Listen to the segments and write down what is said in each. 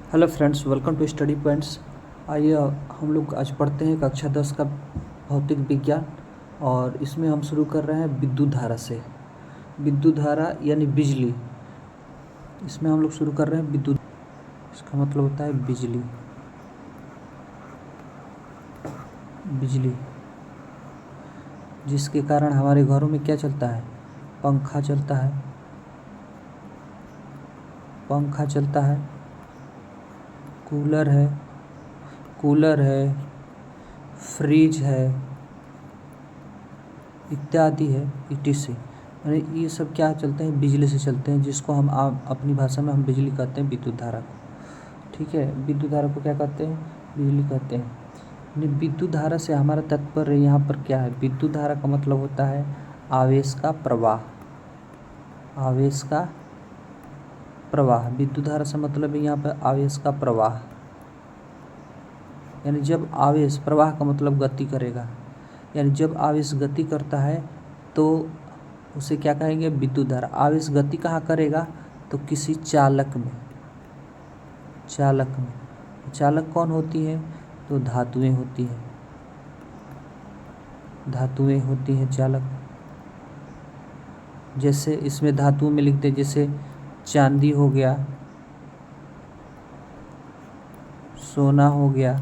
Hello friends, welcome to study points. आइए हम लोग आज पढ़ते हैं कक्षा 10 का भौतिक विज्ञान। और इसमें हम शुरू कर रहे हैं विद्युत धारा से। विद्युत धारा यानी बिजली। इसमें हम लोग शुरू कर रहे हैं विद्युत। इसका मतलब होता है बिजली। बिजली जिसके कारण हमारे घरों में क्या चलता है? पंखा चलता है। पंखा चलता है, कूलर है, फ्रिज है, इत्यादि है, ETC। यानी ये सब क्या चलते हैं? बिजली से चलते हैं, जिसको हम अपनी भाषा में हम बिजली कहते हैं, विद्युत धारा को। ठीक है, विद्युत धारा को क्या कहते हैं? बिजली कहते हैं। यानी विद्युत धारा से हमारा तात्पर्य यहाँ पर क्या है? विद्युत धारा का मतलब होता है आवेश का प्रवाह। आवेश का प्रवाह, विद्युत धारा से मतलब है यहाँ पर आवेश का प्रवाह। यानी जब आवेश, प्रवाह का मतलब गति करेगा, यानी जब आवेश गति करता है तो उसे क्या कहेंगे? विद्युत धारा। आवेश गति कहाँ करेगा? तो किसी चालक में। चालक कौन होती है? तो धातुएं होती हैं। धातुएं होती हैं चालक। जैसे इसमें धातुओं में लिखते हैं, जैसे चांदी हो गया, सोना हो गया,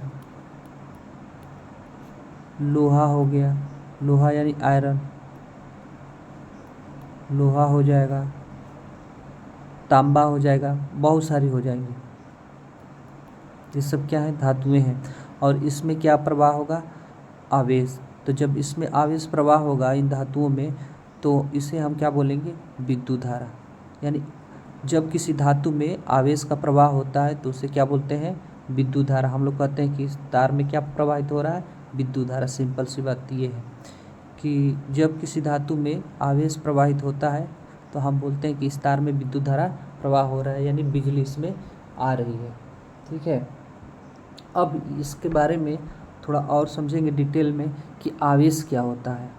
लोहा हो गया। लोहा यानी आयरन, लोहा हो जाएगा, तांबा हो जाएगा, बहुत सारी हो जाएंगी। ये सब क्या है? धातुएं हैं। और इसमें क्या प्रवाह होगा? आवेश। तो जब इसमें आवेश प्रवाह होगा इन धातुओं में, तो इसे हम क्या बोलेंगे? विद्युत धारा। यानी जब किसी धातु में आवेश का प्रवाह होता है तो उसे क्या बोलते हैं? विद्युत धारा। हम लोग कहते हैं कि इस तार में क्या प्रवाहित हो रहा है? विद्युत धारा। सिंपल सी बात ये है कि जब किसी धातु में आवेश प्रवाहित होता है तो हम बोलते हैं कि इस तार में विद्युत धारा प्रवाह हो रहा है, यानी बिजली इसमें आ रही है। ठीक है, अब इसके बारे में थोड़ा और समझेंगे डिटेल में कि आवेश क्या होता है।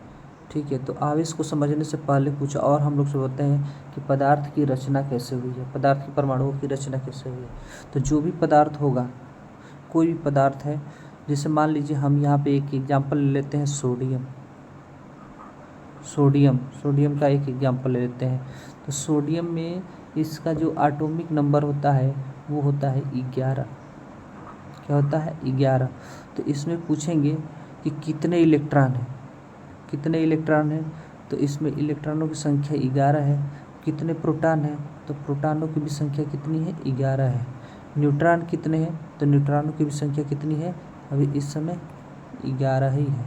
ठीक है, तो आवेश को समझने से पहले कुछ और हम लोग सोचते हैं कि पदार्थ की रचना कैसे हुई है, पदार्थ की परमाणुओं की रचना कैसे हुई है। तो जो भी पदार्थ होगा, कोई भी पदार्थ है, जैसे मान लीजिए हम यहाँ पे एक एग्जाम्पल ले लेते हैं, सोडियम का एक एग्जाम्पल ले लेते हैं। तो सोडियम में इसका जो एटॉमिक नंबर होता है वो होता है 11। क्या होता है? 11। तो इसमें पूछेंगे कि कितने इलेक्ट्रॉन हैं, तो इसमें इलेक्ट्रॉनों की संख्या 11 है। कितने प्रोटॉन हैं? तो प्रोटॉनों की भी संख्या कितनी है? 11 है। न्यूट्रॉन कितने हैं? तो न्यूट्रॉनों की भी संख्या कितनी है? अभी इस समय 11 ही है।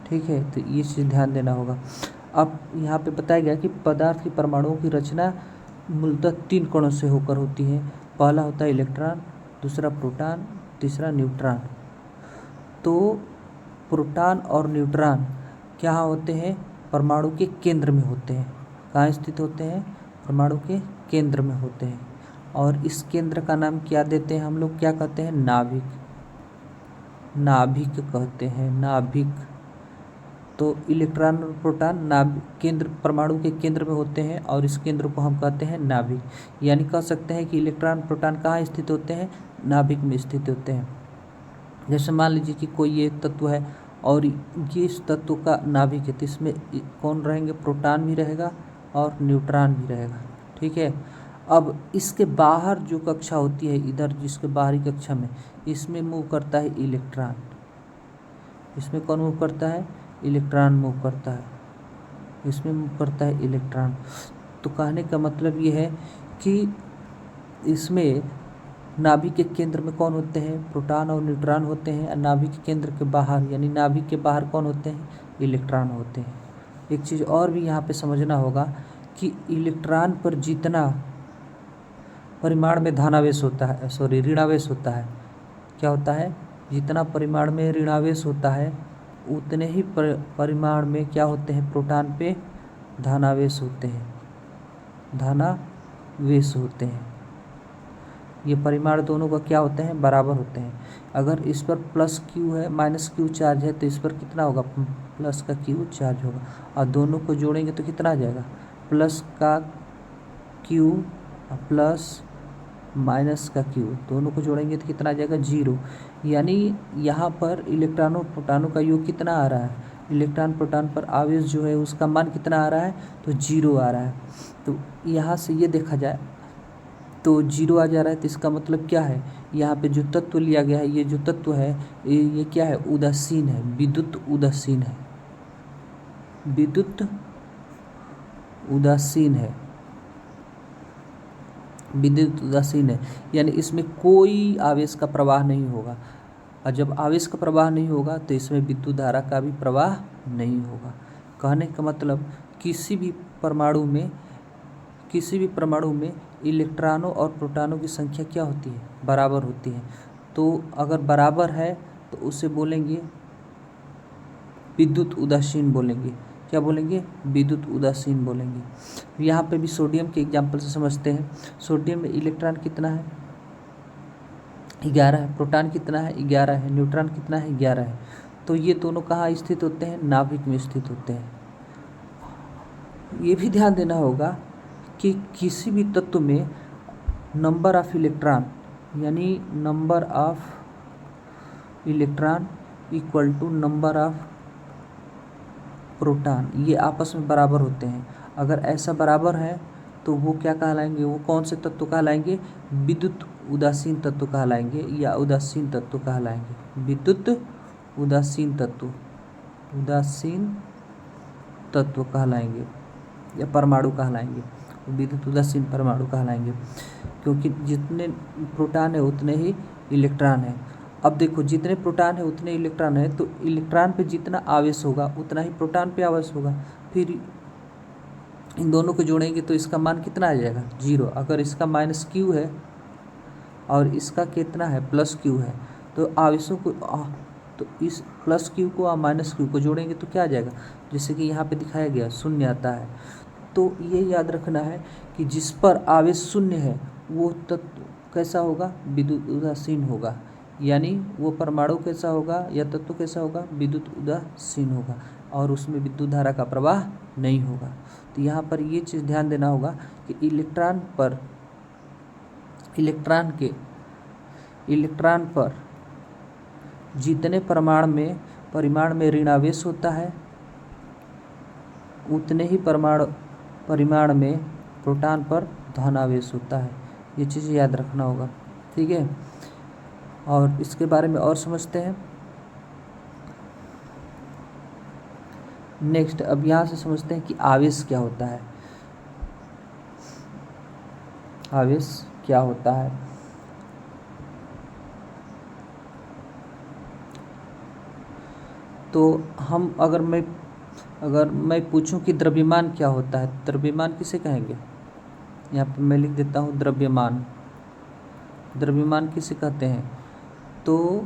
ठीक है, तो ये चीज़ ध्यान देना होगा। अब यहाँ पे बताया गया कि पदार्थ की परमाणुओं की रचना मूलतः 3 कणों से होकर होती है। पहला होता है इलेक्ट्रॉन, दूसरा प्रोटॉन, तीसरा न्यूट्रॉन। तो प्रोटॉन और न्यूट्रॉन क्या होते हैं? परमाणु के केंद्र में होते हैं। कहाँ स्थित होते हैं? परमाणु के केंद्र में होते हैं। और इस केंद्र का नाम क्या देते हैं? हम लोग क्या कहते हैं? नाभिक कहते हैं, नाभिक। तो इलेक्ट्रॉन और प्रोटॉन केंद्र, परमाणु के केंद्र में होते हैं और इस केंद्र को हम कहते हैं नाभिक। यानी कह सकते हैं कि इलेक्ट्रॉन प्रोटॉन कहाँ स्थित होते हैं? नाभिक में स्थित होते हैं। जैसे मान लीजिए कि कोई एक तत्व है और ये इस तत्व का नाभिक है, तो इसमें कौन रहेंगे? प्रोटॉन भी रहेगा और न्यूट्रॉन भी रहेगा। ठीक है, अब इसके बाहर जो कक्षा होती है, इधर जिसके बाहरी कक्षा में, इसमें मूव करता है इलेक्ट्रॉन। इसमें कौन मूव करता है? इलेक्ट्रॉन मूव करता है। इसमें मूव करता है इलेक्ट्रॉन। तो कहने का मतलब ये है कि इसमें नाभिक के केंद्र में कौन होते हैं? प्रोटॉन और न्यूट्रॉन होते हैं। और नाभिक के केंद्र के बाहर, यानी नाभिक के बाहर कौन होते हैं? इलेक्ट्रॉन होते हैं। एक चीज़ और भी यहाँ पे समझना होगा कि इलेक्ट्रॉन पर जितना परिमाण में धनावेश होता है, ऋणावेश होता है। क्या होता है? जितना परिमाण में ऋणावेश होता है उतने ही परिमाण में क्या होते हैं? प्रोटॉन पे धनावेश होते हैं। ये परिमाण दोनों का क्या होते हैं? बराबर होते हैं। अगर इस पर प्लस क्यू है, माइनस क्यू चार्ज है, तो इस पर कितना होगा? प्लस का क्यू चार्ज होगा। और दोनों को जोड़ेंगे तो कितना आ जाएगा? प्लस का क्यू प्लस माइनस का क्यू, दोनों को जोड़ेंगे तो कितना आ जाएगा 0। यानी यहाँ पर इलेक्ट्रॉनों प्रोटॉनों का योग कितना आ रहा है, इलेक्ट्रॉन प्रोटॉन पर आवेश जो है उसका मान कितना आ रहा है, तो 0 आ रहा है। तो यहाँ से ये देखा जाए तो 0 आ जा रहा है, तो इसका मतलब क्या है, यहाँ पे जो तत्व लिया गया है, ये जो तत्व है ये क्या है, उदासीन है, विद्युत उदासीन है, विद्युत उदासीन है, विद्युत उदासीन है। यानी इसमें कोई आवेश का प्रवाह नहीं होगा, और जब आवेश का प्रवाह नहीं होगा तो इसमें विद्युत धारा का भी प्रवाह नहीं होगा। कहने का मतलब किसी भी परमाणु में इलेक्ट्रॉनों और प्रोटॉनों की संख्या क्या होती है, बराबर होती है। तो अगर बराबर है तो उसे बोलेंगे विद्युत उदासीन बोलेंगे। क्या बोलेंगे, विद्युत उदासीन बोलेंगे। यहाँ पे भी सोडियम के एग्जाम्पल से समझते हैं। सोडियम में इलेक्ट्रॉन कितना है, 11 है, प्रोटॉन कितना है, 11 है, न्यूट्रॉन कितना है, 11 है। तो ये दोनों कहाँ स्थित होते हैं, नाभिक में स्थित होते हैं। ये भी ध्यान देना होगा कि किसी भी तत्व में नंबर ऑफ इलेक्ट्रॉन, यानी number of electron equal to number of proton, ये आपस में बराबर होते हैं। अगर ऐसा बराबर है तो वो क्या कहलाएंगे, वो कौन से तत्व कहलाएंगे, विद्युत उदासीन तत्व कहलाएंगे या उदासीन तत्व कहलाएंगे, विद्युत उदासीन तत्व कहलाएंगे या परमाणु कहलाएंगे, विद्युत उदासीन परमाणु कहलाएंगे। क्योंकि जितने प्रोटॉन है उतने ही इलेक्ट्रॉन है। अब देखो, जितने प्रोटॉन है उतने इलेक्ट्रॉन है, तो इलेक्ट्रॉन पे जितना आवेश होगा उतना ही प्रोटॉन पे आवेश होगा। फिर इन दोनों को जोड़ेंगे तो इसका मान कितना आ जाएगा, 0। अगर इसका माइनस क्यू है और इसका कितना है, प्लस क्यू है, तो आवेशों को तो इस प्लस क्यू को और माइनस क्यू को जोड़ेंगे तो क्या आ जाएगा, जैसे कि यहाँ पे दिखाया गया, शून्य आता है। तो ये याद रखना है कि जिस पर आवेश शून्य है वो तत्व कैसा होगा, विद्युत उदासीन होगा। यानी वो परमाणु कैसा होगा या तत्व कैसा होगा, विद्युत उदासीन होगा, और उसमें विद्युत धारा का प्रवाह नहीं होगा। तो यहाँ पर ये चीज़ ध्यान देना होगा कि इलेक्ट्रॉन पर जितने परिमाण में ऋणावेश होता है उतने ही परिमाण में प्रोटॉन पर धनावेश होता है। ये चीज़ याद रखना होगा, ठीक है। और इसके बारे में और समझते हैं। नेक्स्ट, अब यहाँ से समझते हैं कि आवेश क्या होता है। आवेश क्या होता है, तो हम अगर मैं पूछूं कि द्रव्यमान क्या होता है, द्रव्यमान किसे कहेंगे, यहाँ पे मैं लिख देता हूँ द्रव्यमान किसे कहते हैं। तो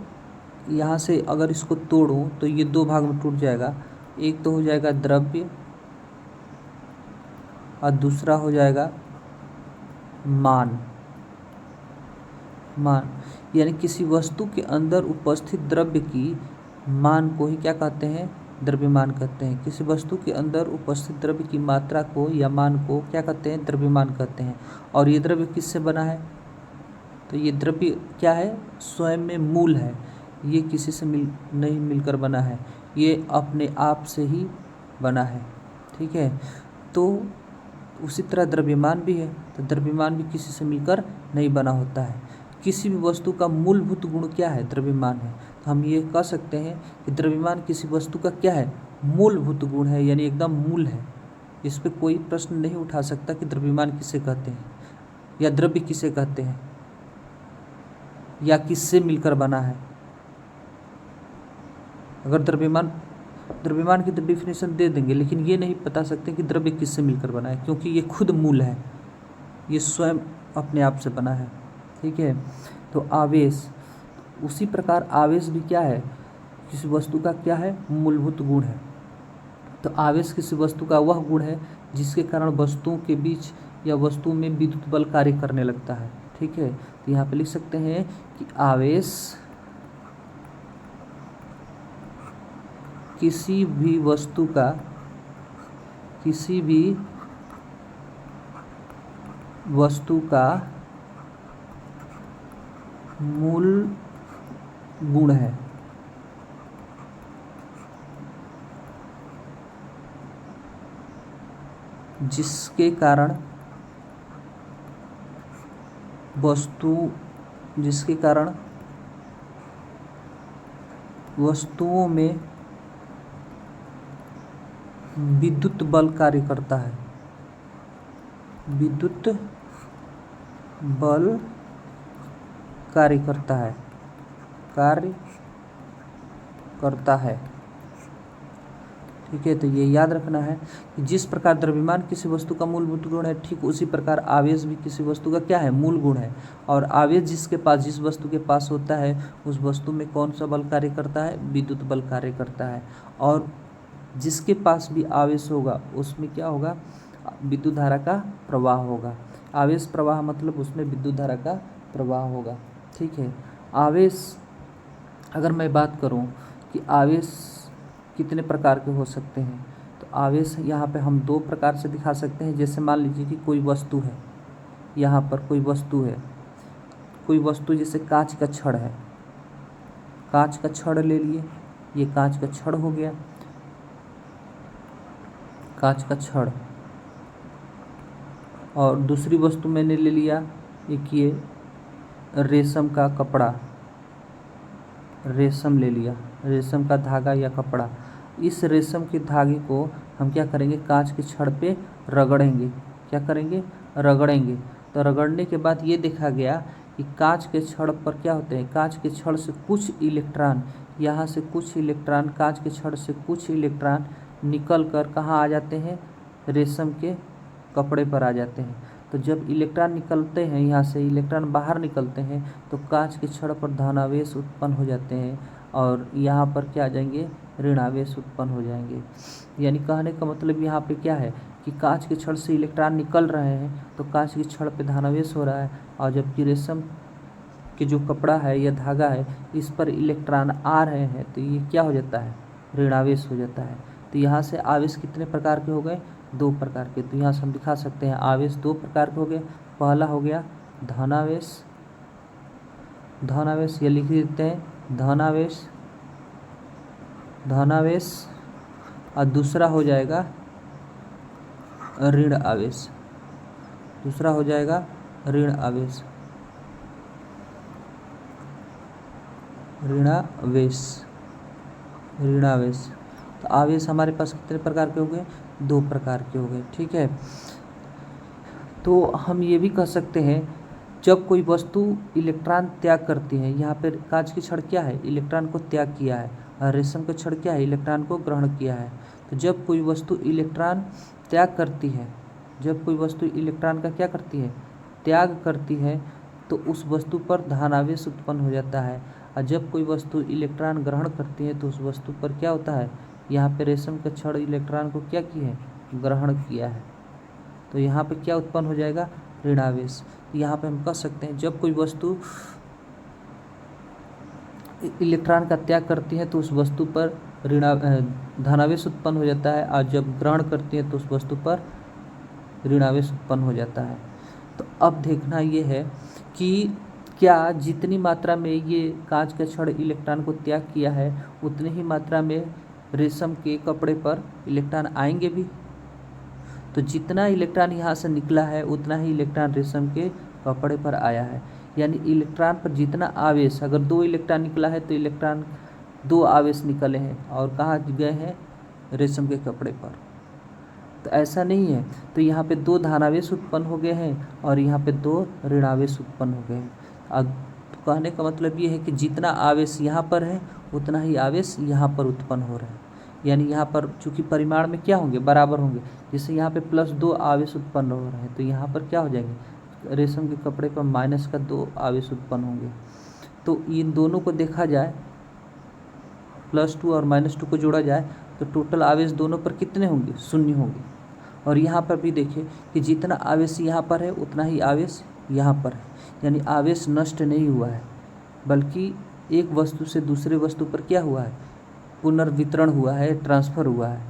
यहाँ से अगर इसको तोड़ूं तो ये दो भाग में टूट जाएगा, एक तो हो जाएगा द्रव्य और दूसरा हो जाएगा मान। यानी किसी वस्तु के अंदर उपस्थित द्रव्य की मान को ही क्या कहते हैं, द्रव्यमान कहते हैं। किसी वस्तु के अंदर उपस्थित द्रव्य की मात्रा को या मान को क्या कहते हैं, द्रव्यमान कहते हैं। और ये द्रव्य किससे बना है, तो ये द्रव्य क्या है, स्वयं में मूल है, ये किसी से नहीं मिलकर बना है, ये अपने आप से ही बना है, ठीक है। तो उसी तरह द्रव्यमान भी है, तो द्रव्यमान भी किसी से मिलकर नहीं बना होता है। किसी भी वस्तु का मूलभूत गुण क्या है, द्रव्यमान है। तो हम ये कह सकते हैं कि द्रव्यमान किसी वस्तु का क्या है, मूलभूत गुण है, यानी एकदम मूल है। इस पर कोई प्रश्न नहीं उठा सकता कि द्रव्यमान किसे कहते हैं या द्रव्य किसे कहते हैं या किससे मिलकर बना है। अगर द्रव्यमान की तो डिफिनेशन दे देंगे, लेकिन ये नहीं बता सकते कि द्रव्य किससे मिलकर बना है, क्योंकि ये खुद मूल है, ये स्वयं अपने आप से बना है, ठीक है। तो आवेश, उसी प्रकार आवेश भी क्या है, किसी वस्तु का क्या है, मूलभूत गुण है। तो आवेश किसी वस्तु का वह गुण है जिसके कारण वस्तुओं के बीच या वस्तु में विद्युत बल कार्य करने लगता है, ठीक है। तो यहाँ पे लिख सकते हैं कि आवेश किसी भी वस्तु का मूल गुण है। जिसके कारण वस्तुओं में विद्युत बल कार्य करता है। विद्युत बल कार्य करता है। ठीक है, तो ये याद रखना है कि जिस प्रकार द्रव्यमान किसी वस्तु का मूलभूत गुण है, ठीक उसी प्रकार आवेश भी किसी वस्तु का क्या है, मूल गुण है। और आवेश जिस वस्तु के पास होता है उस वस्तु में कौन सा बल कार्य करता है, विद्युत बल कार्य करता है। और जिसके पास भी आवेश होगा उसमें क्या होगा, विद्युत धारा का प्रवाह होगा। आवेश प्रवाह मतलब उसमें विद्युत धारा का प्रवाह होगा। ठीक है, आवेश अगर मैं बात करूं कि आवेश कितने प्रकार के हो सकते हैं, तो आवेश यहाँ पे हम दो प्रकार से दिखा सकते हैं। जैसे मान लीजिए कि कोई वस्तु है, यहाँ पर कोई वस्तु जैसे कांच का छड़ है, कांच का छड़ ले लिए, ये कांच का छड़ हो गया, कांच का छड़। और दूसरी वस्तु मैंने ले लिया, एक ये रेशम का कपड़ा, रेशम ले लिया, रेशम का धागा या कपड़ा। इस रेशम के धागे को हम क्या करेंगे, कांच के छड़ पे रगड़ेंगे। क्या करेंगे, रगड़ेंगे। तो रगड़ने के बाद ये देखा गया कि कांच के छड़ पर क्या होते हैं, कांच के छड़ से कुछ इलेक्ट्रॉन, यहाँ से कुछ इलेक्ट्रॉन, कांच के छड़ से कुछ इलेक्ट्रॉन निकल कर कहाँ आ जाते हैं, रेशम के कपड़े पर आ जाते हैं। तो जब इलेक्ट्रॉन निकलते हैं, यहाँ से इलेक्ट्रॉन बाहर निकलते हैं, तो कांच के छड़ पर धनावेश उत्पन्न हो जाते हैं और यहाँ पर क्या आ जाएंगे, ऋणावेश उत्पन्न हो जाएंगे। यानी कहने का मतलब यहाँ पे क्या है कि कांच के छड़ से इलेक्ट्रॉन निकल रहे हैं तो कांच के छड़ पे धनावेश हो रहा है, और जबकि रेशम के जो कपड़ा है या धागा है इस पर इलेक्ट्रॉन आ रहे हैं तो ये क्या हो जाता है, ऋणावेश हो जाता है। तो यहाँ से आवेश कितने प्रकार के हो गए, दो प्रकार के। तो यहाँ से हम दिखा सकते हैं आवेश दो प्रकार के हो गए। पहला हो गया धनावेश, ये लिख देते हैं धनावेश, और दूसरा हो जाएगा ऋण आवेश, ऋणावेश। तो आवेश हमारे पास कितने प्रकार के हो गए, दो प्रकार के हो गए। ठीक है, तो हम ये भी कह सकते हैं जब कोई वस्तु इलेक्ट्रॉन त्याग करती है, यहाँ पर कांच की छड़ क्या है, इलेक्ट्रॉन को त्याग किया है, और रेशम का छड़ क्या है, इलेक्ट्रॉन को ग्रहण किया है। तो जब कोई वस्तु इलेक्ट्रॉन त्याग करती है, जब कोई वस्तु इलेक्ट्रॉन का क्या करती है, त्याग करती है, तो उस वस्तु पर धनावेश उत्पन्न हो जाता है। और जब कोई वस्तु इलेक्ट्रॉन ग्रहण करती है तो उस वस्तु पर क्या होता है, यहाँ पे रेशम का छड़ इलेक्ट्रॉन को क्या किया है, ग्रहण किया है, तो यहाँ पे क्या उत्पन्न हो जाएगा, ऋणावेश। यहाँ पे हम कह सकते हैं जब कोई वस्तु इलेक्ट्रॉन का त्याग करती है तो उस वस्तु पर धनावेश उत्पन्न हो जाता है, और जब ग्रहण करती है तो उस वस्तु पर ऋणावेश उत्पन्न हो जाता है। तो अब देखना ये है कि क्या जितनी मात्रा में ये कांच का छड़ इलेक्ट्रॉन को त्याग किया है उतनी ही मात्रा में रेशम के कपड़े पर इलेक्ट्रॉन आएंगे भी। तो जितना इलेक्ट्रॉन यहाँ से निकला है उतना ही इलेक्ट्रॉन रेशम के कपड़े पर आया है। यानी इलेक्ट्रॉन पर जितना आवेश, अगर दो इलेक्ट्रॉन निकला है तो इलेक्ट्रॉन दो आवेश निकले हैं और कहाँ गए हैं, रेशम के कपड़े पर। तो ऐसा नहीं है, तो यहाँ पे दो धनावेश उत्पन्न हो गए हैं और यहाँ पे दो ऋणावेश उत्पन्न हो गए हैं। अब कहने का मतलब ये है कि जितना आवेश यहाँ पर है उतना ही आवेश यहाँ पर उत्पन्न हो रहे हैं। यानी यहाँ पर चूंकि परिमाण में क्या होंगे, बराबर होंगे। जैसे यहाँ पे +2 आवेश उत्पन्न हो रहे हैं तो यहाँ पर क्या हो जाएंगे, रेशम के कपड़े पर -2 आवेश उत्पन्न होंगे। तो इन दोनों को देखा जाए, +2 और -2 को जोड़ा जाए तो टोटल आवेश दोनों पर कितने होंगे, 0 होंगे। और यहाँ पर भी देखिए कि जितना आवेश यहाँ पर है उतना ही आवेश यहाँ पर है। यानी आवेश नष्ट नहीं हुआ है, बल्कि एक वस्तु से दूसरे वस्तु पर क्या हुआ है, पुनर्वितरण हुआ है, ट्रांसफ़र हुआ है।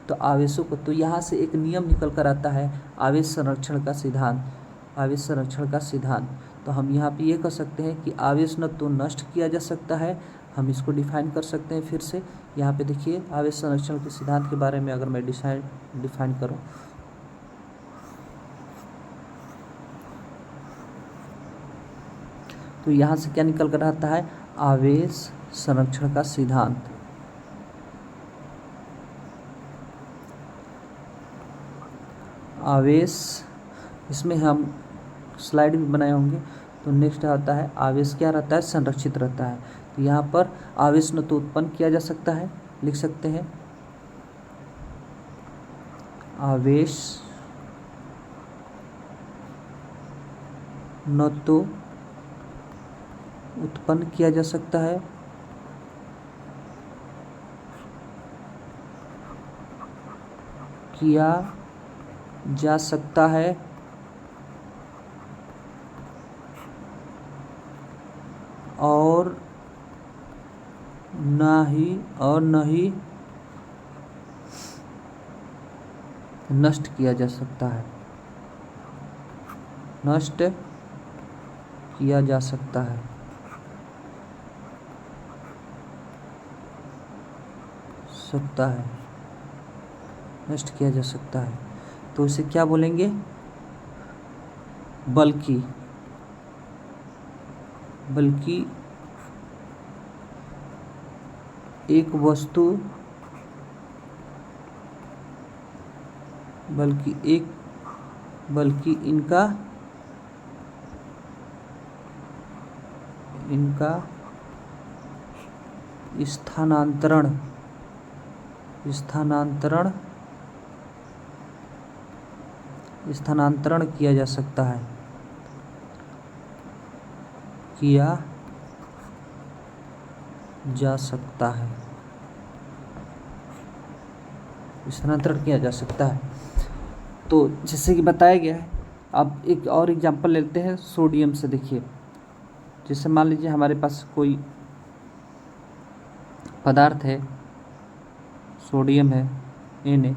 तो आवेशों को, तो यहाँ से एक नियम निकल कर आता है आवेश संरक्षण का सिद्धांत। तो हम यहाँ पे ये कह सकते हैं कि आवेश न तो नष्ट किया जा सकता है, हम इसको डिफाइन कर सकते हैं फिर से। यहाँ पे देखिए आवेश संरक्षण के सिद्धांत के बारे में अगर मैं डिफाइन करूँ तो यहाँ से क्या निकल कर आता है, आवेश संरक्षण का सिद्धांत। आवेश, इसमें हम स्लाइड भी बनाए होंगे। तो नेक्स्ट आता है आवेश क्या रहता है, संरक्षित रहता है। तो यहाँ पर आवेश न तो उत्पन्न किया जा सकता है, लिख सकते हैं आवेश न तो उत्पन्न किया जा सकता है किया जा सकता है और न ही नष्ट किया जा सकता है, नष्ट किया जा सकता है। नष्ट किया जा सकता है तो इसे क्या बोलेंगे, बल्कि एक वस्तु बल्कि इनका स्थानांतरण किया जा सकता है, स्थानांतरण किया जा सकता है। तो जैसे कि बताया गया है, अब एक और एग्जांपल लेते हैं सोडियम से। देखिए जैसे मान लीजिए हमारे पास कोई पदार्थ है, सोडियम है Na,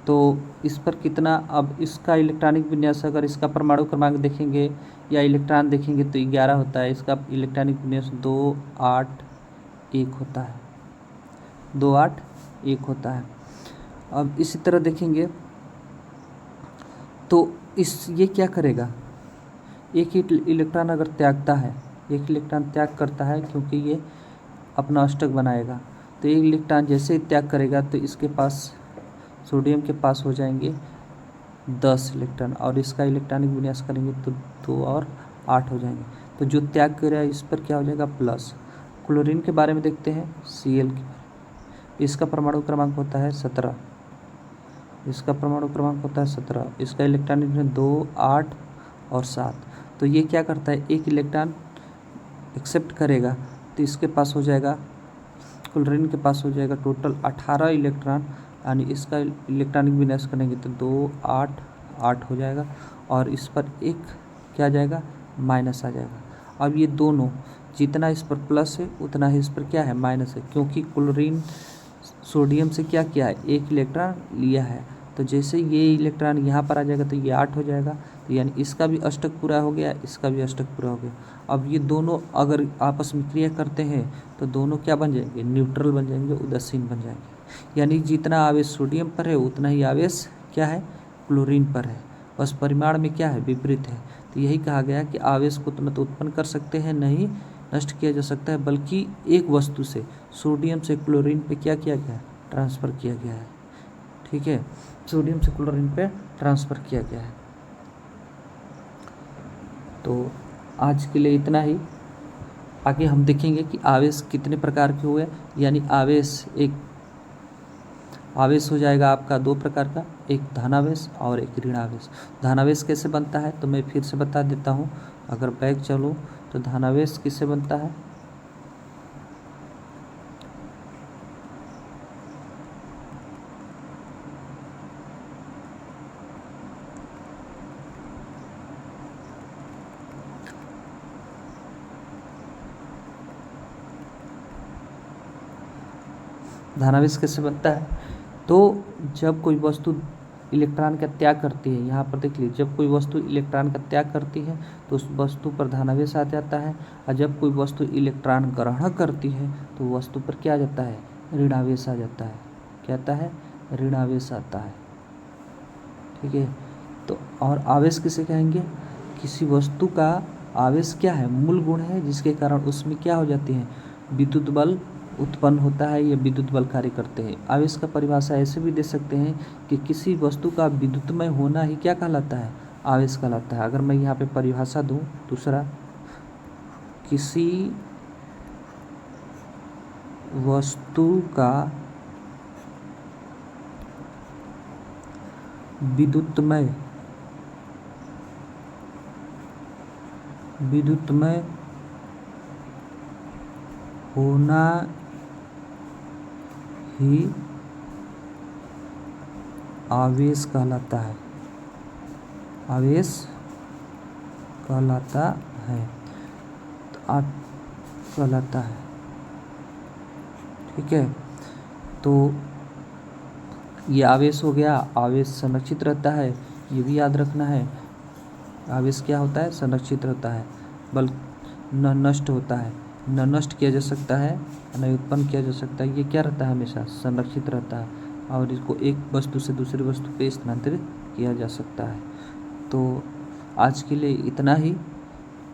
तो इस पर कितना, अब इसका इलेक्ट्रॉनिक विन्यास अगर इसका परमाणु क्रमांक देखेंगे या इलेक्ट्रॉन देखेंगे तो 11 होता है। इसका इलेक्ट्रॉनिक विन्यास 281 होता है, 281 होता है। अब इसी तरह देखेंगे तो ये क्या करेगा, एक ही इलेक्ट्रॉन अगर त्यागता है, एक इलेक्ट्रॉन त्याग करता है क्योंकि ये अपना अष्टक बनाएगा, तो एक इलेक्ट्रॉन जैसे ही त्याग करेगा तो इसके पास, सोडियम के पास हो जाएंगे 10 इलेक्ट्रॉन और इसका इलेक्ट्रॉनिक विन्यास करेंगे तो 2 और 8 हो जाएंगे। तो जो त्याग करेगा इस पर क्या हो जाएगा, प्लस। क्लोरीन के बारे में देखते हैं, Cl के, इसका परमाणु क्रमांक होता है 17, इसका परमाणु क्रमांक होता है 17, इसका इलेक्ट्रॉनिक विन्यास 2, 8 और 7। तो ये क्या करता है, एक इलेक्ट्रॉन एक्सेप्ट करेगा तो इसके पास हो जाएगा, क्लोरीन के पास हो जाएगा टोटल 18 इलेक्ट्रॉन, यानी इसका इलेक्ट्रॉनिक विन्यास करेंगे तो 2, 8, 8 हो जाएगा और इस पर एक क्या आ जाएगा, माइनस आ जाएगा। अब ये दोनों, जितना इस पर प्लस है उतना ही इस पर क्या है, माइनस है, क्योंकि क्लोरीन सोडियम से क्या किया है, एक इलेक्ट्रॉन लिया है। तो जैसे ये इलेक्ट्रॉन यहाँ पर आ जाएगा तो ये 8 हो जाएगा, तो यानी इसका भी अष्टक पूरा हो गया, इसका भी अष्टक पूरा हो गया। अब ये दोनों अगर आपस में क्रिया करते हैं तो दोनों क्या बन जाएंगे, न्यूट्रल बन जाएंगे, उदासीन बन जाएंगे। यानी जितना आवेश सोडियम पर है उतना ही आवेश क्या है, क्लोरीन पर है, बस परिमाण में क्या है, विपरीत है। तो यही कहा गया कि आवेश को न तो उत्पन्न कर सकते हैं, न ही नष्ट किया जा सकता है, बल्कि एक वस्तु से, सोडियम से क्लोरीन पे क्या किया गया है, ट्रांसफ़र किया गया है। ठीक है, सोडियम से क्लोरीन पे ट्रांसफ़र किया गया है। तो आज के लिए इतना ही। आगे हम देखेंगे कि आवेश कितने प्रकार के हुए, यानी आवेश हो जाएगा आपका 2 प्रकार का, एक धनावेश और एक ऋणावेश। धनावेश कैसे बनता है तो मैं फिर से बता देता हूँ, अगर बैक चलूँ तो धनावेश किससे बनता है, धनावेश कैसे बनता है, तो जब कोई वस्तु इलेक्ट्रॉन का त्याग करती है। यहाँ पर देख लीजिए, जब कोई वस्तु इलेक्ट्रॉन का त्याग करती है तो उस वस्तु पर धनावेश आ जाता है, और जब कोई वस्तु इलेक्ट्रॉन ग्रहण करती है तो वस्तु पर क्या आ जाता है, ऋणावेश आ जाता है। क्या आता है, ऋणावेश आता है। ठीक है, तो और आवेश किसे कहेंगे, किसी वस्तु का आवेश क्या है, मूल गुण है, जिसके कारण उसमें क्या हो जाती है, विद्युत बल उत्पन्न होता है, ये विद्युत बल कार्य करते हैं। आवेश का परिभाषा ऐसे भी दे सकते हैं कि किसी वस्तु का विद्युतमय होना ही क्या कहलाता है, आवेश कहलाता है। अगर मैं यहाँ पे परिभाषा दूँ दूसरा, किसी वस्तु का विद्युतमय होना ही आवेश कहलाता है, आवेश कहलाता है, तो आप कहलाता है। ठीक है, तो ये आवेश हो गया। आवेश संरक्षित रहता है, ये भी याद रखना है। आवेश क्या होता है, संरक्षित रहता है, बल न नष्ट होता है, न नष्ट किया जा सकता है, न उत्पन्न किया जा सकता है। ये क्या रहता है, हमेशा संरक्षित रहता है, और इसको एक वस्तु से दूसरी वस्तु पे स्थानांतरित किया जा सकता है। तो आज के लिए इतना ही,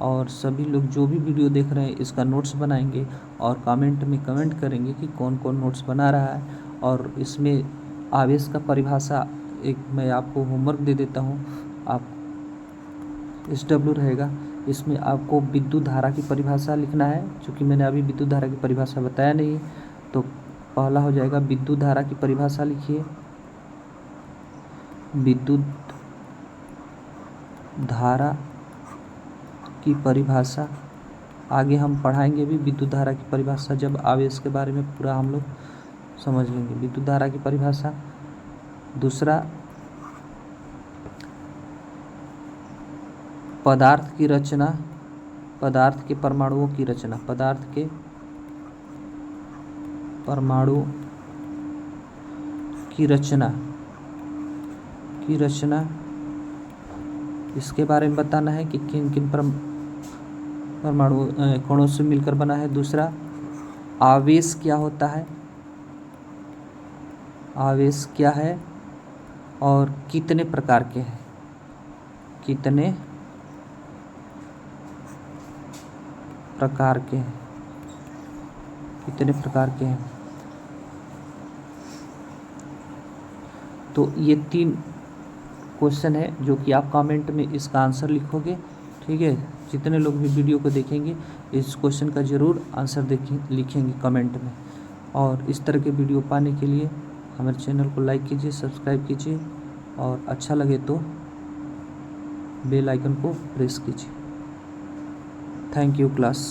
और सभी लोग जो भी वीडियो देख रहे हैं इसका नोट्स बनाएंगे और कमेंट में कमेंट करेंगे कि कौन कौन नोट्स बना रहा है। और इसमें आवेश का परिभाषा एक मैं आपको होमवर्क दे देता हूँ, आप SW रहेगा, इसमें आपको विद्युत धारा की परिभाषा लिखना है। क्योंकि मैंने अभी विद्युत धारा की परिभाषा बताया नहीं, तो पहला हो जाएगा विद्युत धारा की परिभाषा लिखिए, विद्युत धारा की परिभाषा। आगे हम पढ़ाएंगे भी विद्युत धारा की परिभाषा, जब आवेश के बारे में पूरा हम लोग समझ लेंगे विद्युत धारा की परिभाषा। दूसरा, पदार्थ की रचना, पदार्थ के परमाणुओं की रचना, पदार्थ के परमाणु की रचना, इसके बारे में बताना है कि किन किन परमाणु कणों से मिलकर बना है। दूसरा, आवेश क्या होता है, आवेश क्या है और कितने प्रकार के हैं, कितने प्रकार के हैं, कितने प्रकार के हैं। तो ये 3 क्वेश्चन है जो कि आप कमेंट में इसका आंसर लिखोगे। ठीक है, जितने लोग भी वीडियो को देखेंगे इस क्वेश्चन का ज़रूर आंसर लिखेंगे कमेंट में। और इस तरह के वीडियो पाने के लिए हमारे चैनल को लाइक कीजिए, सब्सक्राइब कीजिए, और अच्छा लगे तो बेल आइकन को प्रेस कीजिए। Thank you class.